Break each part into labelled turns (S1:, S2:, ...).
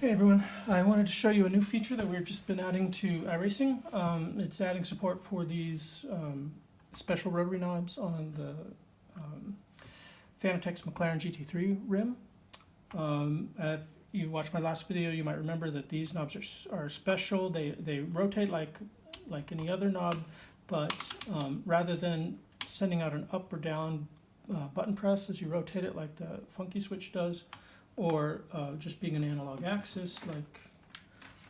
S1: Hey everyone, I wanted to show you a new feature that we've just been adding to iRacing. It's adding support for these special rotary knobs on the Fanatcs McLaren GT3 rim. If you watched my last video, you might remember that these knobs are special. They rotate like any other knob, but rather than sending out an up or down button press as you rotate it like the funky switch does, or just being an analog axis like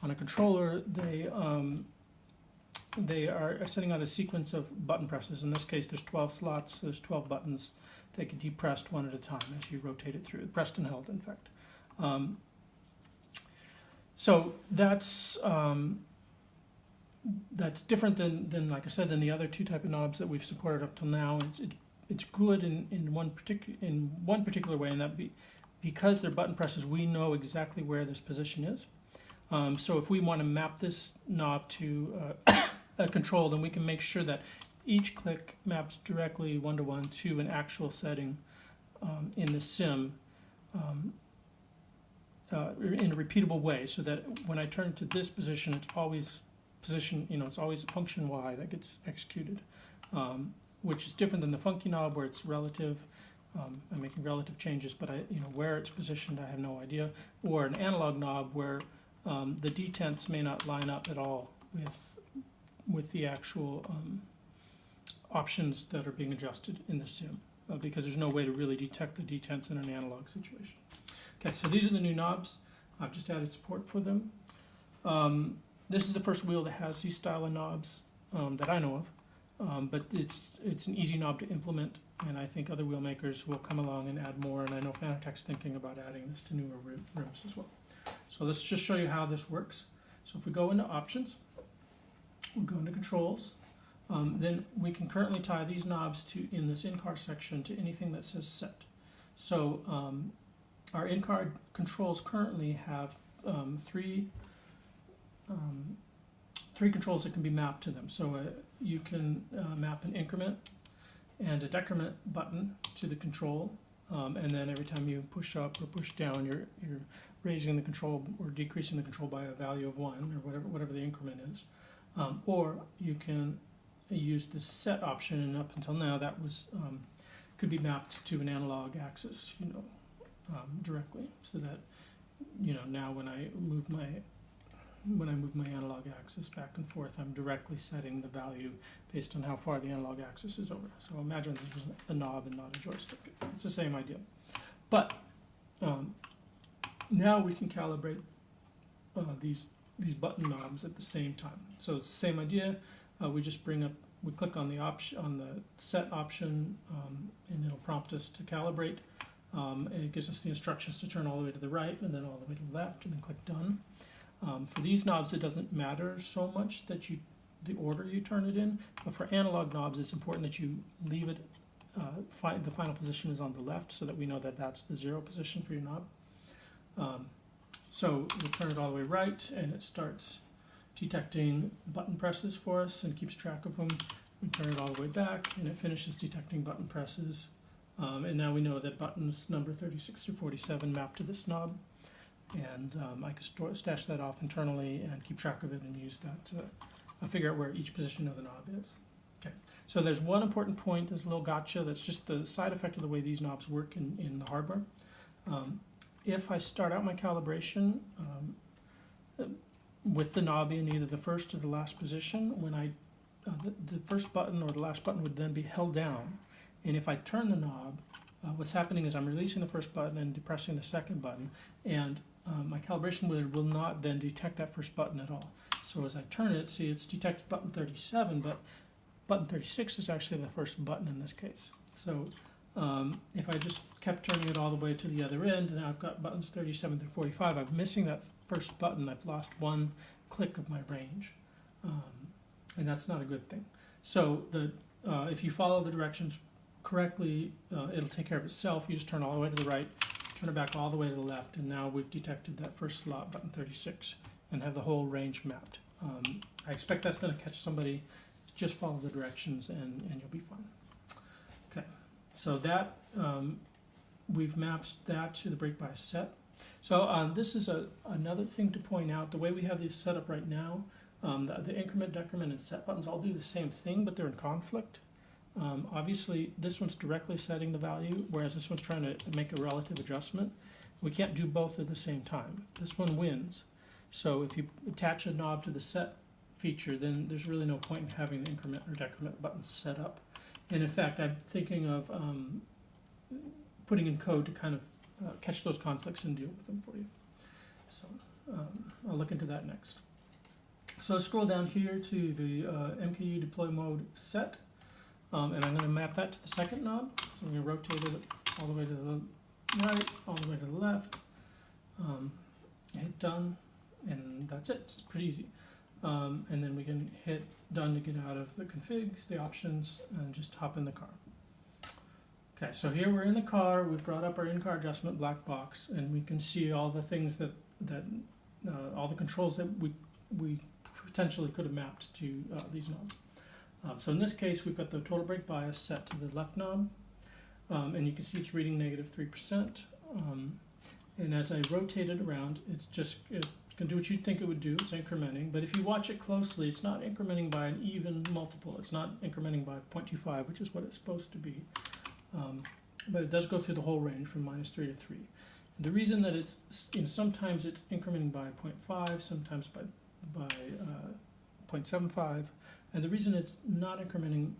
S1: on a controller, they are sending out a sequence of button presses. In this case, there's 12 slots, so there's 12 buttons that can be pressed one at a time as you rotate it through, pressed and held, in fact. So that's different than, like I said, than the other two type of knobs that we've supported up till now. It's good in one particular way, and that because they're button presses, we know exactly where this position is. So if we want to map this knob to a control, then we can make sure that each click maps directly one-to-one to an actual setting in the sim in a repeatable way, so that when I turn to this position, it's always it's always function Y that gets executed, which is different than the funky knob where it's relative. I'm making relative changes, but where it's positioned, I have no idea. Or an analog knob where the detents may not line up at all with the actual options that are being adjusted in the sim, because there's no way to really detect the detents in an analog situation. Okay, so these are the new knobs. I've just added support for them. This is the first wheel that has these style of knobs that I know of. But it's an easy knob to implement, and I think other wheel makers will come along and add more, and I know Fanatec's thinking about adding this to newer rims as well. So let's just show you how this works. So if we go into options, we'll go into controls, then we can currently tie these knobs in this in-car section to anything that says set. So our in-car controls currently have three controls that can be mapped to them. So you can map an increment and a decrement button to the control, and then every time you push up or push down, you're raising the control or decreasing the control by a value of 1 or whatever the increment is. Or you can use the set option, and up until now that was could be mapped to an analog axis, directly, so that now when I move my analog axis back and forth, I'm directly setting the value based on how far the analog axis is over. So imagine this was a knob and not a joystick. It's the same idea. But now we can calibrate these button knobs at the same time. So it's the same idea. We click on the set option, and it'll prompt us to calibrate. And it gives us the instructions to turn all the way to the right and then all the way to the left, and then click done. For these knobs, it doesn't matter so much that the order you turn it in, but for analog knobs, it's important that you leave it, the final position is on the left, so that we know that that's the 0 position for your knob. So we'll turn it all the way right, and it starts detecting button presses for us and keeps track of them. We turn it all the way back, and it finishes detecting button presses. And now we know that buttons number 36 through 47 map to this knob. And I can stash that off internally and keep track of it and use that to figure out where each position of the knob is. Okay, so there's one important point, there's a little gotcha, that's just the side effect of the way these knobs work in the hardware. If I start out my calibration with the knob in either the first or the last position, when the first button or the last button would then be held down, and if I turn the knob, what's happening is I'm releasing the first button and depressing the second button, and my calibration wizard will not then detect that first button at all. So as I turn it, see, it's detected button 37, but button 36 is actually the first button in this case. So if I just kept turning it all the way to the other end, and I've got buttons 37 through 45, I'm missing that first button. I've lost one click of my range, and that's not a good thing. So if you follow the directions correctly, it'll take care of itself. You just turn all the way to the right, turn it back all the way to the left, and now we've detected that first slot, button 36, and have the whole range mapped. I expect that's going to catch somebody. Just follow the directions, and you'll be fine. Okay, so that we've mapped that to the brake bias set. So this is another thing to point out. The way we have these set up right now, the increment, decrement, and set buttons all do the same thing, but they're in conflict. Obviously, this one's directly setting the value, whereas this one's trying to make a relative adjustment. We can't do both at the same time. This one wins. So if you attach a knob to the set feature, then there's really no point in having the increment or decrement buttons set up. And in fact, I'm thinking of putting in code to kind of catch those conflicts and deal with them for you. So I'll look into that next. So let's scroll down here to the MKU deploy mode set, and I'm going to map that to the second knob. So I'm going to rotate it all the way to the right, all the way to the left, hit done, and that's it. It's pretty easy. And then we can hit done to get out of the configs, the options, and just hop in the car. Okay, so here we're in the car. We've brought up our in-car adjustment black box, and we can see all the things that all the controls that we potentially could have mapped to these knobs. So in this case, we've got the total brake bias set to the left knob, and you can see it's reading -3%. And as I rotate it around, it's going to do what you'd think it would do. It's incrementing, but if you watch it closely, it's not incrementing by an even multiple. It's not incrementing by 0.25, which is what it's supposed to be. But it does go through the whole range from -3 to 3. And the reason that it's, sometimes it's incrementing by 0.5, sometimes by 0.75, and the reason it's not incrementing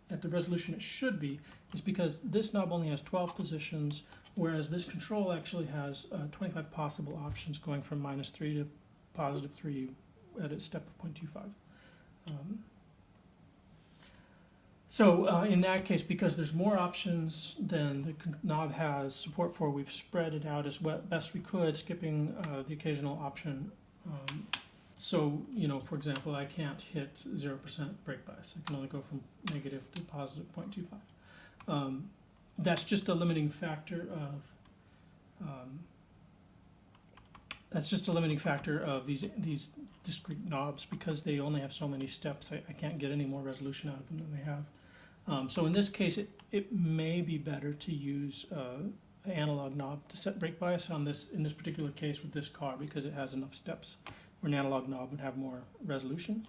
S1: at the resolution it should be is because this knob only has 12 positions, whereas this control actually has 25 possible options going from -3 to +3 at a step of 0.25. So in that case, because there's more options than the knob has support for, we've spread it out as best we could, skipping the occasional option. So, for example, I can't hit 0% brake bias. I can only go from negative to positive 0.25. That's just a limiting factor of these discrete knobs, because they only have so many steps. I can't get any more resolution out of them than they have. So in this case, it may be better to use an analog knob to set brake bias in this particular case with this car, because it has enough steps where an analog knob would have more resolution.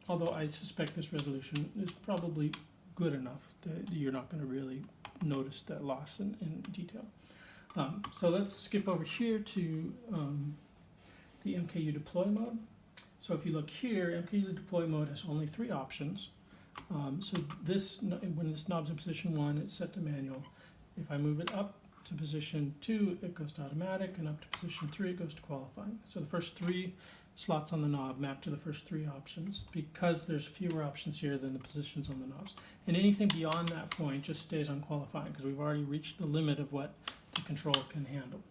S1: Although I suspect this resolution is probably good enough that you're not going to really notice that loss in detail. So let's skip over here to the MKU deploy mode. So if you look here, MKU deploy mode has only 3 options. So when this knob's in position 1, it's set to manual. If I move it up to position 2, it goes to automatic, and up to position 3, it goes to qualifying. So the first 3 slots on the knob map to the first 3 options, because there's fewer options here than the positions on the knobs. And anything beyond that point just stays on qualifying, because we've already reached the limit of what the controller can handle.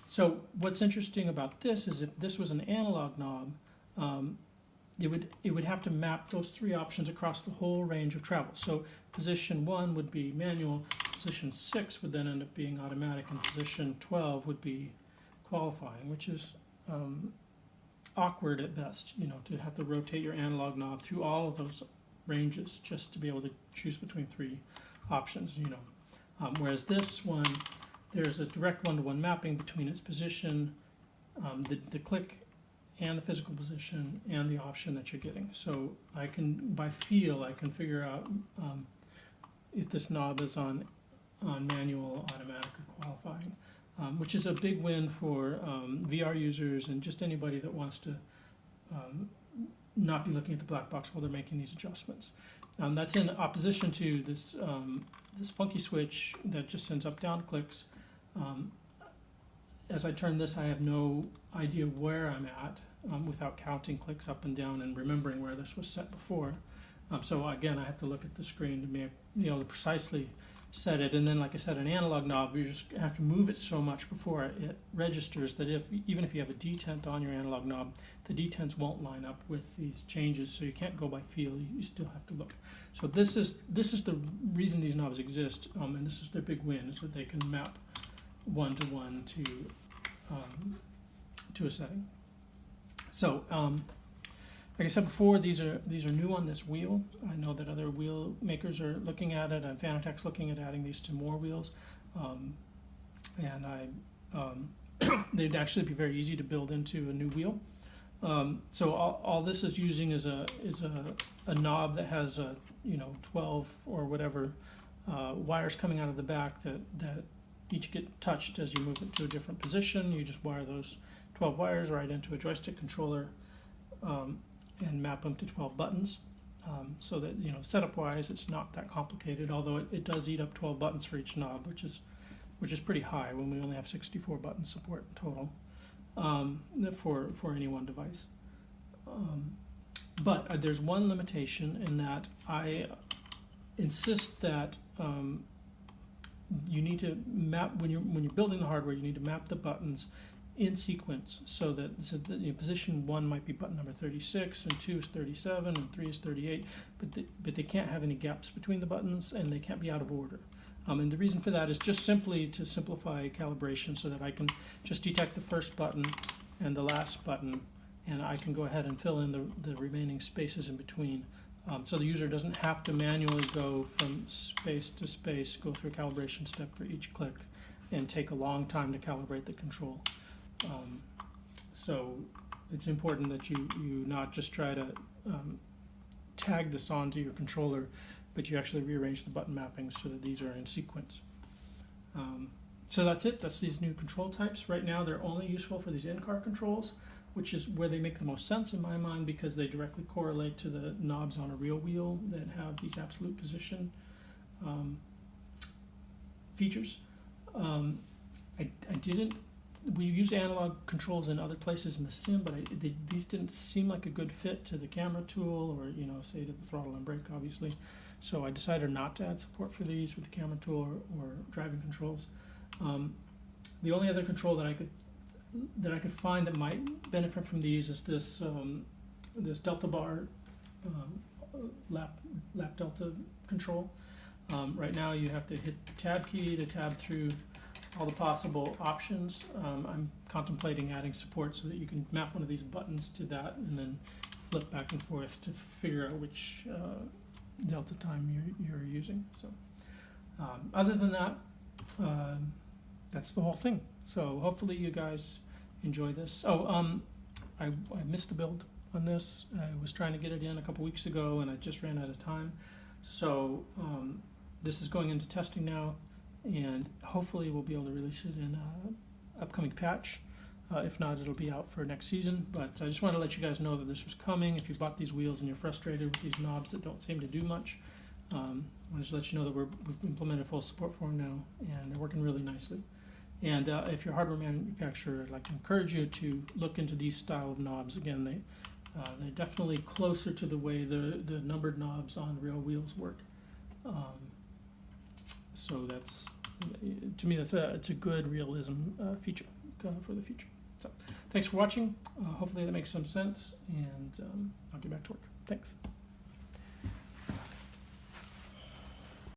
S1: So what's interesting about this is if this was an analog knob, it would have to map those 3 options across the whole range of travel. So position 1 would be manual, position 6 would then end up being automatic, and position 12 would be qualifying, which is awkward at best, to have to rotate your analog knob through all of those ranges just to be able to choose between 3 options, whereas this one, there's a direct one-to-one mapping between its position, the click, and the physical position, and the option that you're getting. So I can, by feel, I can figure out if this knob is on manual, automatic, or qualifying, which is a big win for VR users and just anybody that wants to not be looking at the black box while they're making these adjustments. That's in opposition to this funky switch that just sends up-down clicks. As I turn this, I have no idea where I'm at without counting clicks up and down and remembering where this was set before. So again, I have to look at the screen to be able to precisely set it. And then, like I said, an analog knob, you just have to move it so much before it registers that even if you have a detent on your analog knob, the detents won't line up with these changes. So you can't go by feel. You still have to look. So this is the reason these knobs exist, and this is their big win, is that they can map one-to-one to a setting. So, like I said before, these are new on this wheel. I know that other wheel makers are looking at it, and Fanatec's looking at adding these to more wheels. and they'd actually be very easy to build into a new wheel. So all this is using is a knob that has 12 or whatever wires coming out of the back that each get touched as you move it to a different position. You just wire those 12 wires right into a joystick controller and map them to 12 buttons. So that setup wise it's not that complicated, although it does eat up 12 buttons for each knob, which is pretty high when we only have 64 button support total for any one device. But there's one limitation in that I insist that you need to map when you're building the hardware. You need to map the buttons in sequence so that position 1 might be button number 36, and 2 is 37, and 3 is 38, but they can't have any gaps between the buttons, and they can't be out of order. And the reason for that is just simply to simplify calibration so that I can just detect the first button and the last button, and I can go ahead and fill in the remaining spaces in between. So the user doesn't have to manually go from space to space, go through a calibration step for each click, and take a long time to calibrate the control. So it's important that you not just try to tag this onto your controller, but you actually rearrange the button mappings so that these are in sequence. So that's it. That's these new control types. Right now they're only useful for these in-car controls, which is where they make the most sense in my mind because they directly correlate to the knobs on a real wheel that have these absolute position features. We used analog controls in other places in the sim, but these didn't seem like a good fit to the camera tool or, say to the throttle and brake, obviously. So I decided not to add support for these with the camera tool or driving controls. The only other control that I could find that might benefit from these is this this delta bar lap delta control. Right now you have to hit the tab key to tab through all the possible options. I'm contemplating adding support so that you can map one of these buttons to that and then flip back and forth to figure out which delta time you're using. So other than that, that's the whole thing. So hopefully you guys enjoy this. I missed the build on this. I was trying to get it in a couple weeks ago and I just ran out of time. So this is going into testing now, and hopefully we'll be able to release it in an upcoming patch. If not, it'll be out for next season. But I just wanted to let you guys know that this was coming. If you bought these wheels and you're frustrated with these knobs that don't seem to do much, I wanted to let you know that we've implemented full support for them now, and they're working really nicely. And if you're a hardware manufacturer, I'd like to encourage you to look into these style of knobs. Again, they're definitely closer to the way the numbered knobs on real wheels work. So that's, to me, it's a good realism feature for the future. So thanks for watching. Hopefully that makes some sense, and I'll get back to work. Thanks.